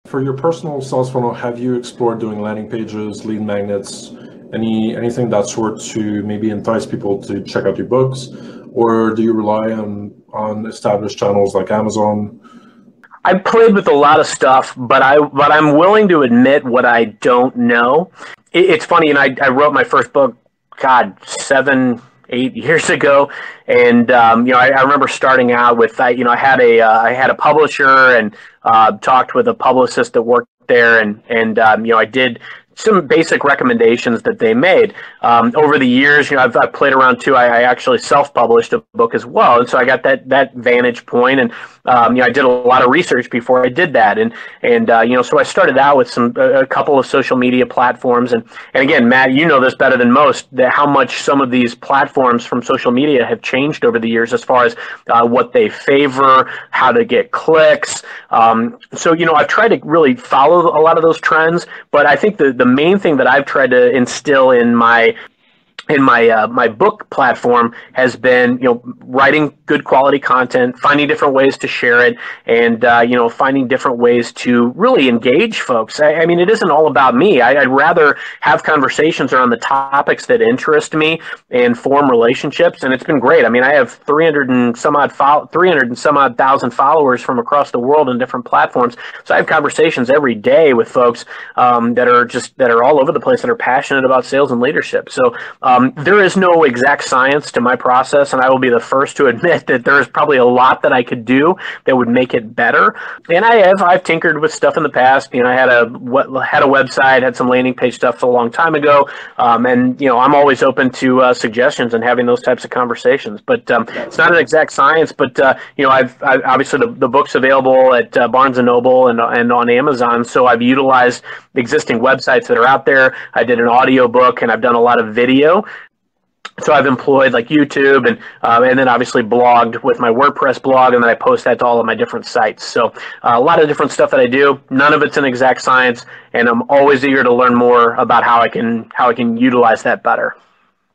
For your personal sales funnel, have you explored doing landing pages, lead magnets, anything that sort to maybe entice people to check out your books, or do you rely on established channels like Amazon? I played with a lot of stuff, but I'm willing to admit what I don't know. It's funny, and I wrote my first book, God, 7, 8 years ago, and I remember starting out with I had a publisher and talked with a publicist that worked there, and I did some basic recommendations that they made. Over the years, I've played around too. I actually self-published a book as well, and so I got that vantage point, and I did a lot of research before I did that, and so I started out with a couple of social media platforms, and again, Matt, you know this better than most, that how much some of these platforms from social media have changed over the years as far as what they favor, how to get clicks. So I've tried to really follow a lot of those trends, but I think the main thing that I've tried to instill in my book platform has been, writing good quality content, finding different ways to share it, and finding different ways to really engage folks. I mean, it isn't all about me. I'd rather have conversations around the topics that interest me and form relationships, and it's been great. I mean, I have 300 and some odd thousand followers from across the world on different platforms. So I have conversations every day with folks that are all over the place, that are passionate about sales and leadership. So there is no exact science to my process, and I will be the first to admit that there is probably a lot that I could do that would make it better. And I've tinkered with stuff in the past. I had a website, had some landing page stuff a long time ago, and I'm always open to suggestions and having those types of conversations. But it's not an exact science. But I've obviously the book's available at Barnes and Noble and on Amazon, so I've utilized existing websites that are out there. I did an audio book, and I've done a lot of video. So I've employed like YouTube and then obviously blogged with my WordPress blog, and then I post that to all of my different sites. So a lot of different stuff that I do. None of it's an exact science, and I'm always eager to learn more about how I can utilize that better.